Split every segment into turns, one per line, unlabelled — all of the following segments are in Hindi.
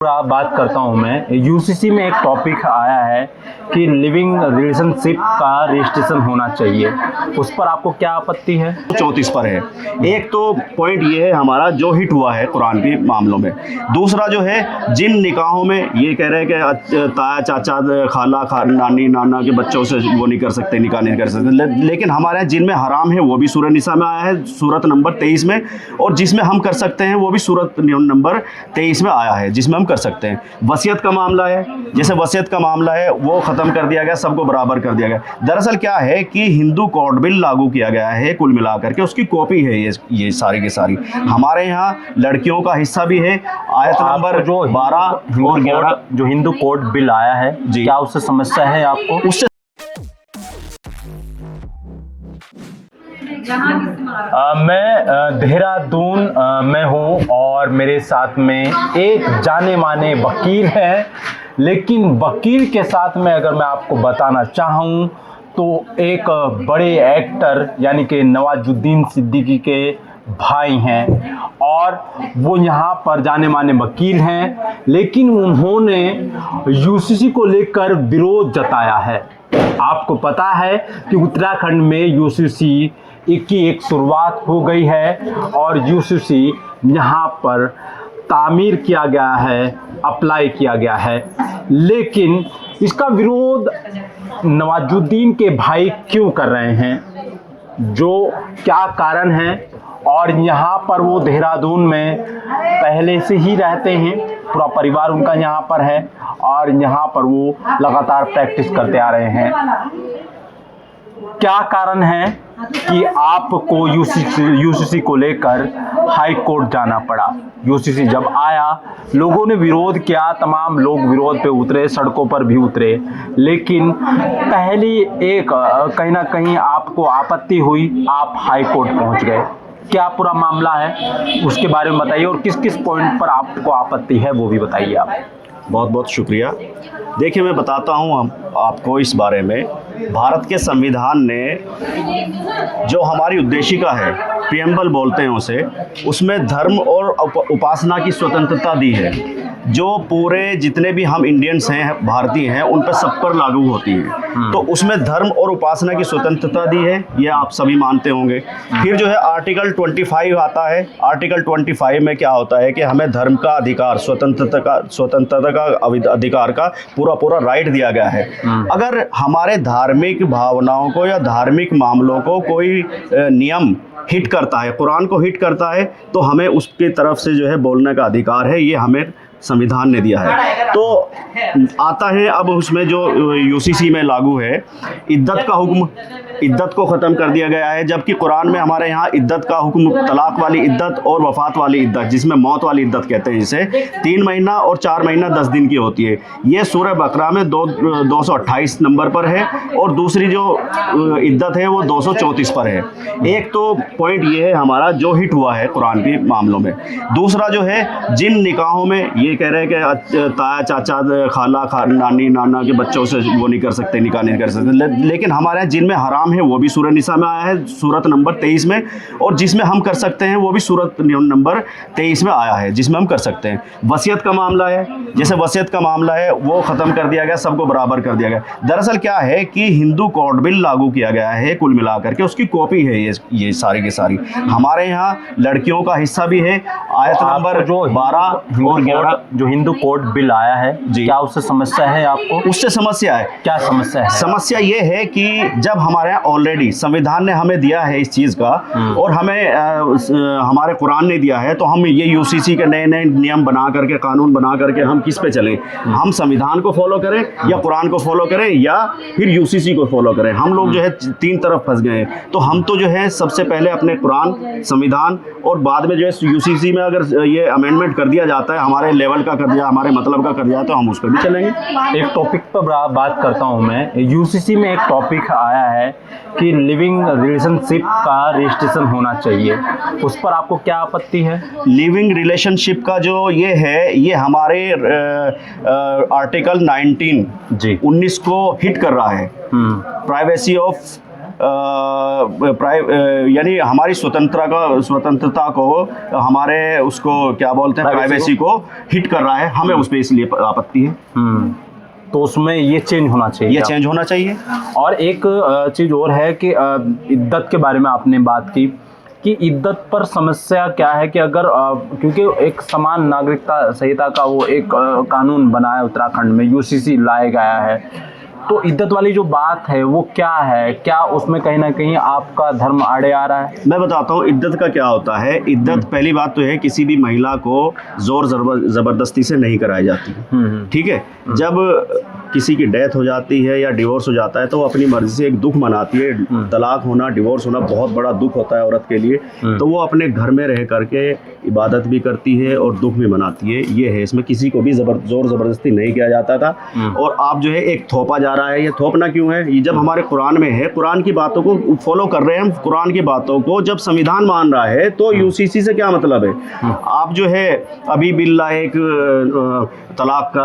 बात करता हूं मैं। यूसीसी में एक टॉपिक आया है कि लिविंग रिलेशनशिप का रजिस्ट्रेशन होना चाहिए, उस पर आपको क्या आपत्ति है?
34 पर है। एक तो पॉइंट ये है हमारा जो हिट हुआ है कुरान के मामलों में। दूसरा जो है जिन निकाहों में ये कह रहे हैं कि ताया चाचा खाला नानी नाना के बच्चों से वो नहीं कर सकते, निकाह नहीं कर सकते, लेकिन हमारे यहाँ जिनमें हराम है वो भी सूरह निसा में आया है, सूरत नंबर 23 में, और जिसमें हम कर सकते हैं वो भी सूरत नंबर 23 में आया है, जिसमें हम कर सकते हैं। वसीयत का मामला है, जैसे वसीयत का मामला है वो ख़त्म कर दिया गया, सबको बराबर कर दिया गया। दरअसल क्या है कि हिंदू कोड बिल लागू किया गया है, कुल मिलाकर के उसकी कॉपी है ये सारी की सारी। हमारे यहाँ लड़कियों का हिस्सा भी है। आयत नंबर
जो
12 और 11
जो हिंदू कोड बिल आया है
जी,
क्या उससे समस्या है आपको?
उससे
मैं देहरादून में हूँ और मेरे साथ में एक जाने माने वकील हैं, लेकिन वकील के साथ में अगर मैं आपको बताना चाहूँ तो एक बड़े एक्टर यानी कि नवाजुद्दीन सिद्दीकी के भाई हैं और वो यहाँ पर जाने माने वकील हैं, लेकिन उन्होंने यूसीसी को लेकर विरोध जताया है। आपको पता है कि उत्तराखंड में यूसीसी की एक शुरुआत हो गई है और यूसीसी यहाँ पर तामीर किया गया है, अप्लाई किया गया है, लेकिन इसका विरोध नवाजुद्दीन के भाई क्यों कर रहे हैं, जो क्या कारण है, और यहाँ पर वो देहरादून में पहले से ही रहते हैं, पूरा परिवार उनका यहाँ पर है और यहाँ पर वो लगातार प्रैक्टिस करते आ रहे हैं। क्या कारण है कि आपको यूसीसी को लेकर हाई कोर्ट जाना पड़ा? यूसीसी जब आया लोगों ने विरोध किया, तमाम लोग विरोध पे उतरे, सड़कों पर भी उतरे, लेकिन पहली एक कहीं ना कहीं आपको आपत्ति हुई, आप हाई कोर्ट पहुंच गए। क्या पूरा मामला है उसके बारे में बताइए और किस किस पॉइंट पर आपको आपत्ति है वो भी बताइए आप।
बहुत बहुत शुक्रिया। देखिए मैं बताता हूँ आपको इस बारे में। भारत के संविधान ने जो हमारी उद्देशिका है, प्रियम्बल बोलते हैं उसे, उसमें धर्म और उपासना की स्वतंत्रता दी है, जो पूरे जितने भी हम इंडियंस हैं, भारतीय हैं, उन पर सब पर लागू होती है। तो उसमें धर्म और उपासना की स्वतंत्रता दी है, ये आप सभी मानते होंगे। फिर जो है आर्टिकल 25 आता है। आर्टिकल 25 में क्या होता है कि हमें धर्म का अधिकार, स्वतंत्रता का अधिकार का पूरा राइट दिया गया है। अगर हमारे धार्मिक भावनाओं को या धार्मिक मामलों को कोई नियम हिट करता है, कुरान को हिट करता है, तो हमें उसके तरफ से जो है बोलने का अधिकार है, ये हमें संविधान ने दिया है। तो आता है अब उसमें जो यूसीसी में लागू है, इद्दत का हुक्म, इद्दत को ख़त्म कर दिया गया है, जबकि कुरान में हमारे यहाँ इद्दत का हुक्म तलाक वाली इद्दत और वफ़ात वाली इद्दत, जिसमें मौत वाली इद्दत कहते हैं, जिसे 3 महीना और 4 महीना 10 दिन की होती है। ये सूरह बकरा में 228 नंबर पर है और दूसरी जो इद्दत है वो 234 पर है। एक तो पॉइंट ये है हमारा जो हिट हुआ है कुरान के मामलों में। दूसरा जो है जिन निकाहों में ये कह रहे हैं कि ताया चाचा खाला नानी नाना के बच्चों से वो नहीं कर सकते, निकाह नहीं कर सकते, लेकिन हमारे यहाँ जिनमें हराम है वो भी सूरह निसा में आया है, सूरत नंबर 23 में, और जिसमें हम कर सकते हैं वो भी सूरत नंबर 23 में आया है, जिसमें हम कर सकते हैं। वसीयत का मामला है, जैसे वसीयत का मामला है वो ख़त्म कर दिया गया, सबको बराबर कर दिया गया। दरअसल क्या है कि हिंदू कोड बिल लागू किया गया है, कुल मिलाकर के उसकी कॉपी है ये सारी की सारी। हमारे यहाँ लड़कियों का हिस्सा भी है। आयत नंबर 12 और 11
जो हिंदू कोड बिल आया है
जी,
क्या उससे समस्या है आपको?
उससे समस्या है।
क्या समस्या है?
समस्या ये है कि जब हमारे यहाँ ऑलरेडी संविधान ने हमें दिया है इस चीज़ का और हमें हमारे कुरान ने दिया है, तो हम ये यूसीसी के नए नए नियम बना करके, कानून बना करके हम किस पे चलें? हम संविधान को फॉलो करें या कुरान को फॉलो करें या फिर यूसीसी को फॉलो करें? हम लोग जो है 3 तरफ फंस गए हैं। तो हम तो जो है सबसे पहले अपने कुरान, संविधान और बाद में जो है यूसीसी में अगर ये अमेंडमेंट कर दिया जाता है, हमारे लेवल का कर दिया, हमारे मतलब का कर दिया, तो हम उस पर भी चलेंगे।
एक टॉपिक पर बात करता हूं मैं। यूसीसी में एक टॉपिक आया है कि लिविंग रिलेशनशिप का रजिस्ट्रेशन होना चाहिए, उस पर आपको क्या आपत्ति है?
लिविंग रिलेशनशिप का जो ये है, ये हमारे आर्टिकल 19
जी
19 को हिट कर रहा है। प्राइवेसी ऑफ यानी हमारी स्वतंत्रता को हमारे उसको क्या बोलते हैं प्राइवेसी को हिट कर रहा है, हमें उस पर इसलिए आपत्ति है।
तो उसमें ये चेंज होना चाहिए,
ये चेंज होना चाहिए।
और एक चीज़ और है कि इद्दत के बारे में आपने बात की कि इद्दत पर समस्या क्या है कि अगर क्योंकि एक समान नागरिकता संहिता का वो एक कानून बना है उत्तराखंड में, यूसीसी लाया गया है, तो इद्दत वाली जो बात है वो क्या है? क्या उसमें कहीं ना कहीं आपका धर्म आड़े आ रहा है?
मैं बताता हूँ इद्दत का क्या होता है। इद्दत पहली बात तो है किसी भी महिला को जोर जबरदस्ती से नहीं कराई जाती, ठीक है। जब किसी की डेथ हो जाती है या डिवोर्स हो जाता है तो वो अपनी मर्जी से एक दुख मनाती है। तलाक होना, डिवोर्स होना बहुत बड़ा दुख होता है औरत के लिए, तो वो अपने घर में रह करके इबादत भी करती है और दुख भी मनाती है। ये है, इसमें किसी को भी जोर ज़बरदस्ती नहीं किया जाता था। और आप जो है एक थोपा जा रहा है, ये थोपना क्यों है? ये जब हमारे कुरान में है, कुरान की बातों को फॉलो कर रहे हैं हम, कुरान की बातों को जब संविधान मान रहा है तो यूसीसी से क्या मतलब है? आप जो है अभी बिल लाए एक तलाक का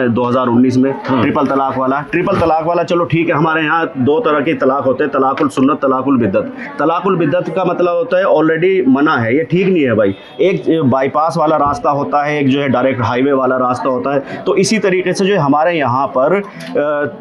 2019 में, ट्रिपल तलाक वाला चलो ठीक है, हमारे यहाँ दो तरह के तलाक होते हैं, तलाकुल सुन्नत, तलाकुल बिद्दत। तलाकुल बिद्दत का मतलब होता है ऑलरेडी मना है, ये ठीक नहीं है भाई। एक बाईपास वाला रास्ता होता है, एक जो है डायरेक्ट हाईवे वाला रास्ता होता है। तो इसी तरीके से जो हमारे यहाँ पर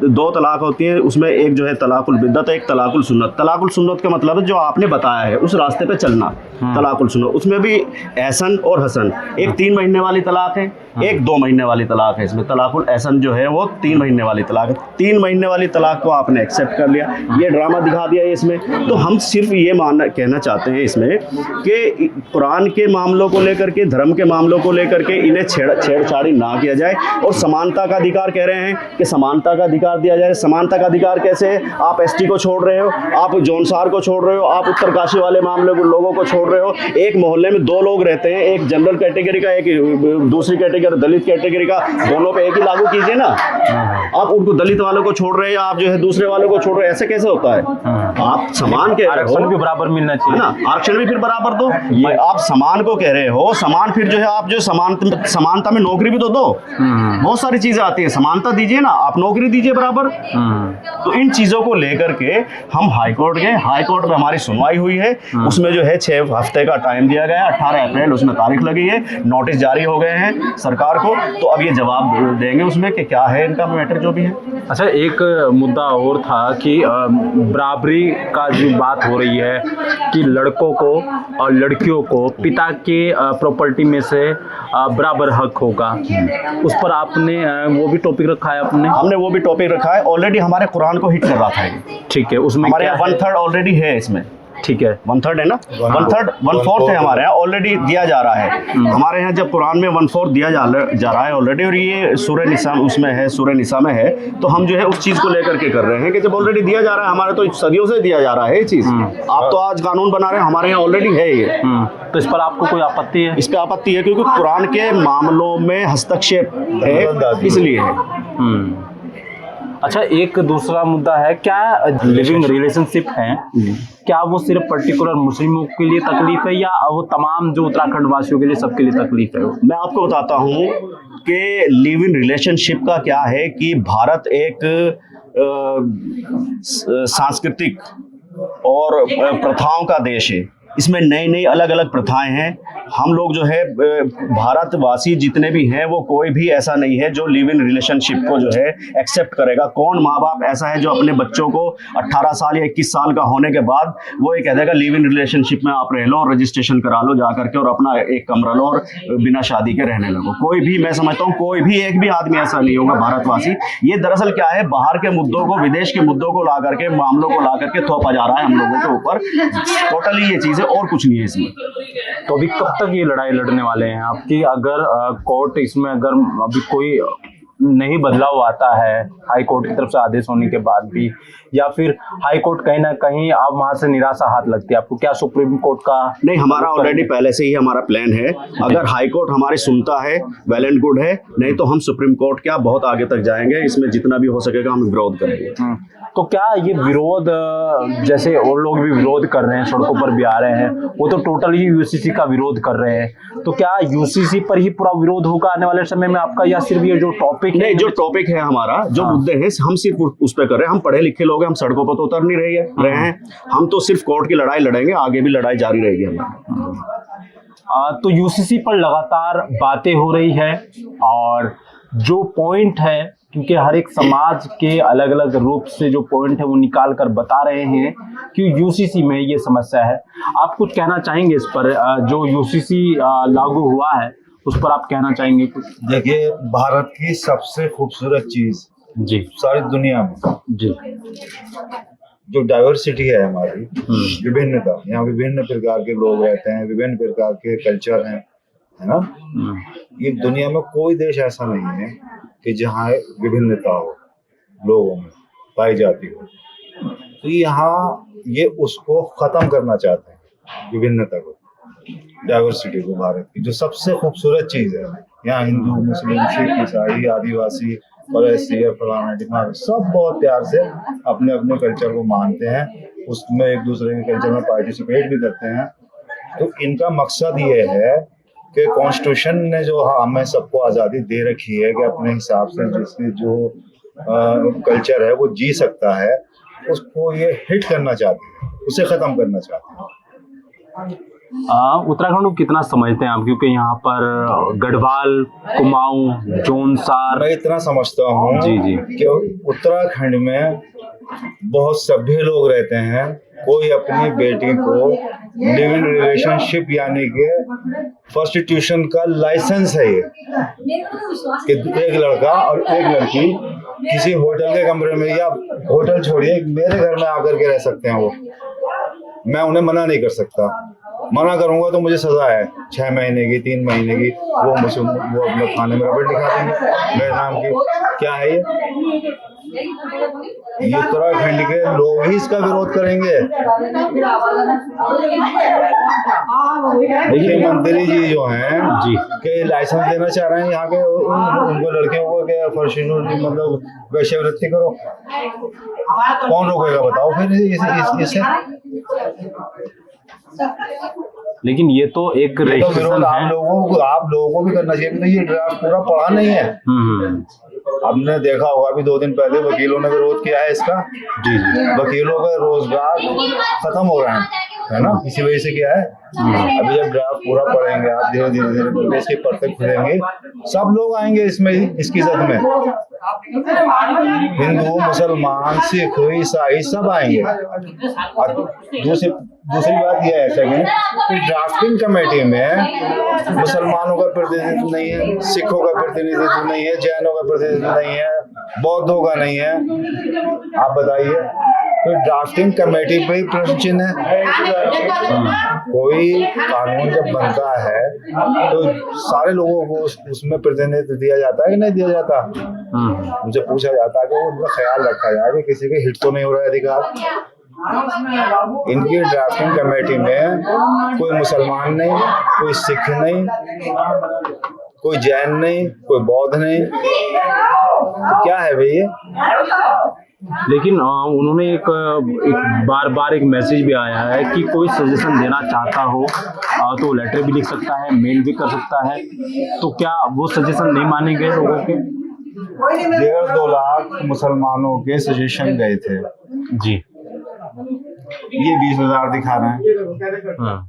दो तलाक होती है, उसमें एक जो है तलाकुल बिद्दत है, एक तलाकुल सुन्नत। तलाकुल सुन्नत का मतलब जो आपने बताया है उस रास्ते पे चलना, तलाकुल सुन्नत। उसमें भी एहसन और हसन, एक 3 महीने वाली तलाक है, एक 2 महीने वाली तलाक है। इसमें तलाकुल एहसन जो है वो 3 महीने वाली तलाक है। 3 महीने वाली तलाक को आपने एक्सेप्ट कर लिया, ये ड्रामा दिखा दिया इसमें। तो हम सिर्फ ये कहना चाहते हैं इसमें कि कुरान के मामलों को लेकर के, धर्म के मामलों को लेकर के इन्हें छेड़छाड़ी ना किया जाए। और समानता का अधिकार कह रहे हैं कि समानता का अधिकार दिया जाए। समानता का अधिकार कैसे है? आप एसटी को छोड़ रहे हो, आप जौनसार को छोड़ रहे हो, आप उत्तरकाशी वाले मामले को लोगों को छोड़ रहे हो। एक मोहल्ले में 2 लोग रहते हैं, एक जनरल कैटेगरी का, एक दूसरी कैटेगरी दलित कैटेगरी का, दोनों पे एक ही लागू कीजिए ना। आप उनको दलित वालों को छोड़ रहे हैं, आप जो है दूसरे वालों को छोड़ रहे हैं, ऐसे कैसे होता है? आप समान कह रहे हो,
आरक्षण भी बराबर मिलना चाहिए
ना, आरक्षण भी फिर बराबर दो। आप समान को कह रहे हो, समान फिर जो है आप जो समानता में नौकरी भी तो दो। बहुत सारी चीजें आती है, समानता दीजिए ना, आप नौकरी दीजिए बराबर। तो इन चीजों को लेकर के हम हाईकोर्ट गए, हाईकोर्ट में हमारी सुनवाई हुई है। उसमें जो है 6 हफ्ते का टाइम दिया गया, 18 अप्रैल उसमें तारीख लगी है, नोटिस जारी हो गए हैं सरकार को। तो अब ये जवाब देंगे उसमें कि क्या है इनका मैटर जो भी है।
अच्छा, एक मुद्दा और था कि बराबरी का जो बात हो रही है कि लड़कों को और लड़कियों को पिता के प्रॉपर्टी में से बराबर हक होगा, उस पर आपने वो भी टॉपिक रखा है? हमने
वो भी टॉपिक रखा है, ऑलरेडी हमारे कुरान को हिट कर रहा था।
ठीक है, उसमें
हमारे 1/3 ऑलरेडी है इसमें।
ठीक है,
1/3 है ना, 1/4 है हमारे यहाँ ऑलरेडी दिया जा रहा है। हमारे यहाँ जब कुरान में 1/4 दिया जा रहा है ऑलरेडी, और ये सूरह निसा उसमें है, सूरह निसा में है। तो हम जो है उस चीज़ को लेकर के कर रहे हैं कि जब ऑलरेडी दिया जा रहा है, हमारे तो सदियों से दिया जा रहा है ये चीज़। आप तो आज कानून बना रहे हैं, हमारे यहाँ ऑलरेडी है ये।
तो इस पर आपको कोई आपत्ति है?
इस पर आपत्ति है क्योंकि कुरान के मामलों में हस्तक्षेप है, इसलिए है।
अच्छा, एक दूसरा मुद्दा है, क्या लिविंग रिलेशनशिप है, क्या वो सिर्फ पर्टिकुलर मुस्लिमों के लिए तकलीफ है या वो तमाम जो उत्तराखंड वासियों के लिए सबके लिए तकलीफ है?
मैं आपको बताता हूँ कि लिव इन रिलेशनशिप का क्या है कि भारत एक सांस्कृतिक और प्रथाओं का देश है। इसमें नई नई अलग अलग प्रथाएं हैं। हम लोग जो है भारतवासी जितने भी हैं वो कोई भी ऐसा नहीं है जो लिव इन रिलेशनशिप को जो है एक्सेप्ट करेगा। कौन माँ बाप ऐसा है जो अपने बच्चों को 18 साल या 21 साल का होने के बाद वो ये कह देगा लिव इन रिलेशनशिप में आप रह लो और रजिस्ट्रेशन करा लो जा करके और अपना एक कमरा लो और बिना शादी के रहने लगो। कोई भी, मैं समझता हूँ कोई भी एक भी आदमी ऐसा नहीं होगा भारतवासी। ये दरअसल क्या है, बाहर के मुद्दों को, विदेश के मुद्दों को ला करके, मामलों को ला करके थोपा जा रहा है हम लोगों के ऊपर। टोटली ये चीज़ है और कुछ नहीं है इसमें।
तो अभी कब तक ये लड़ाई लड़ने वाले हैं आपकी? अगर कोर्ट इसमें अगर अभी कोई नहीं बदलाव आता है हाई कोर्ट की तरफ से आदेश होने के बाद भी, या फिर हाई कोर्ट कहीं ना कहीं अब वहां से निराशा हाथ लगती है आपको, क्या सुप्रीम कोर्ट का?
नहीं, हमारा ऑलरेडी पहले से ही हमारा प्लान है। अगर हाई कोर्ट हमारी सुनता है वेल एंड गुड है, नहीं तो हम सुप्रीम कोर्ट क्या बहुत आगे तक जाएंगे। इसमें जितना भी हो सकेगा हम विरोध करेंगे।
तो क्या ये विरोध, जैसे और लोग भी विरोध कर रहे हैं, सड़कों पर भी आ रहे हैं, वो तो टोटल ही यूसीसी का विरोध कर रहे हैं, तो क्या यूसीसी पर ही पूरा विरोध होगा आने वाले समय में आपका, या सिर्फ ये जो टॉपिक टॉपिक
नहीं, जो टॉपिक है हमारा, जो मुद्दे हैं, हम सिर्फ उस पे कर रहे हैं। हम पढ़े लिखे लोग हैं, हम सड़कों पर तो उतर नहीं रहे हैं। हम तो सिर्फ कोर्ट की लड़ाई लड़ेंगे, आगे भी लड़ाई जारी रहेगी हमारी।
तो यूसीसी पर लगातार बातें हो रही है और जो पॉइंट है, क्योंकि हर एक समाज के अलग अलग रूप से जो पॉइंट है वो निकाल कर बता रहे हैं कि यूसीसी में ये समस्या है। आप कुछ कहना चाहेंगे इस पर? जो यूसीसी लागू हुआ है उस पर आप कहना चाहेंगे कुछ?
देखिए, भारत की सबसे खूबसूरत चीज
जी
सारी दुनिया में
जी
जो डाइवर्सिटी है हमारी, विभिन्नता, यहाँ विभिन्न प्रकार के लोग रहते हैं, विभिन्न प्रकार के कल्चर हैं, है ना। ये दुनिया में कोई देश ऐसा नहीं है कि जहाँ विभिन्नता हो, लोगों में पाई जाती हो। तो यहाँ ये उसको खत्म करना चाहते हैं, विभिन्नता को, डाइवर्सिटी को, भारत की जो सबसे खूबसूरत चीज है। यहाँ हिंदू, मुस्लिम, सिख, ईसाई, आदिवासी, फलाना ढिमाना सब बहुत प्यार से अपने अपने कल्चर को मानते हैं, उसमें एक दूसरे के कल्चर में पार्टिसिपेट भी करते हैं। तो इनका मकसद ये है कि कॉन्स्टिट्यूशन ने जो हमें सबको आज़ादी दे रखी है कि अपने हिसाब से जिसके जो कल्चर है वो जी सकता है, उसको ये हिट करना चाहते हैं, उसे ख़त्म करना चाहते हैं।
उत्तराखंड को कितना समझते हैं आप? क्योंकि यहाँ पर गढ़वाल, कुमाऊं, जौनसार,
मैं इतना समझता हूँ
जी जी
कि उत्तराखंड में बहुत सभ्य लोग रहते हैं। कोई अपनी बेटी को लिव इन रिलेशनशिप यानी कि प्रोस्टिट्यूशन का लाइसेंस है ये, कि एक लड़का और एक लड़की किसी होटल के कमरे में, या होटल छोड़िए, मेरे घर में आकर के रह सकते हैं। वो मैं उन्हें मना नहीं कर सकता। मना करूंगा तो मुझे सजा है 6 महीने की, 3 महीने की। वो मुझे वो अपने थाने में रबड़ दिखा देंगे मेरे नाम की। क्या है ये उत्तराखंड के लोग ही इसका विरोध करेंगे। देखिए, मंत्री जी जो हैं
जी
के लाइसेंस देना चाह रहे हैं यहाँ के उनको, लड़कियों को क्या फॉर्च्यूनर मतलब वैश्यवृत्ति करो, कौन रोकेगा बताओ फिर इसे?
लेकिन ये तो एक
तो
रेस्ट्रिक्शन
विरोध
है।
आप लोगों को भी करना चाहिए। तो ये ड्राफ्ट पूरा पढ़ा नहीं है। आपने देखा होगा, अभी 2 दिन पहले वकीलों ने विरोध किया है इसका।
जी जी
वकीलों का रोजगार खत्म हो रहा है ना, इसी वजह से क्या है। अभी जब ड्राफ्ट पूरा पढ़ेंगे आप, धीरे धीरे इसके परतें खुलेंगे, सब लोग आएंगे इसमें, इसकी जद में हिंदू, मुसलमान, सिख, ईसाई सब आएंगे। और दूसरी बात यह है सेकंड कि ड्राफ्टिंग कमेटी में मुसलमानों का प्रतिनिधित्व नहीं है, सिखों का प्रतिनिधित्व नहीं है, जैनों का प्रतिनिधित्व नहीं है, बौद्धों का नहीं है। आप बताइए, तो ड्राफ्टिंग कमेटी पे ही प्रश्न चिन्ह है। कोई कानून जब बनता है तो सारे लोगों को उसमें प्रतिनिधित्व दिया जाता है कि नहीं दिया जाता? उनसे पूछा जाता है कि उनका ख्याल रखा जाए कि किसी के हिट तो नहीं हो रहा है अधिकार। इनकी ड्राफ्टिंग कमेटी में कोई मुसलमान नहीं, कोई सिख नहीं, कोई जैन नहीं, कोई बौद्ध नहीं। तो क्या है भैया?
लेकिन उन्होंने एक बार एक मैसेज भी आया है कि कोई सजेशन देना चाहता हो तो लेटर भी लिख सकता है, मेल भी कर सकता है। तो क्या वो सजेशन नहीं मानेंगे लोगों के?
1.5-2 लाख मुसलमानों के सजेशन गए थे
जी,
ये 20,000 दिखा रहे हैं।
हाँ।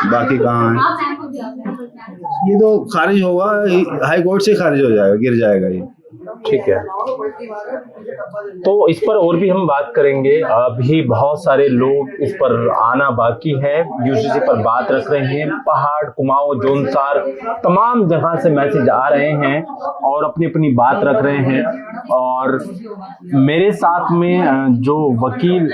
बाकी कहाँ है? ये तो खारिज होगा, हाई कोर्ट से खारिज हो जाएगा, गिर जाएगा ये।
ठीक है, तो इस पर और भी हम बात करेंगे। अभी बहुत सारे लोग इस पर आना बाकी है, यूसीसी पर बात रख रहे हैं। पहाड़, कुमाऊं, जौनसार तमाम जगह से मैसेज आ रहे हैं और अपनी अपनी बात रख रहे हैं। और मेरे साथ में जो वकील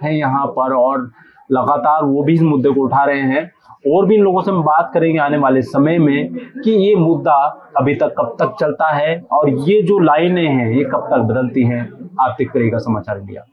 हैं यहाँ पर, और लगातार वो भी इस मुद्दे को उठा रहे हैं। और भी इन लोगों से हम बात करेंगे आने वाले समय में कि ये मुद्दा अभी तक कब तक चलता है और ये जो लाइनें हैं ये कब तक बदलती हैं। आप देखते रहिएगा समाचार इंडिया।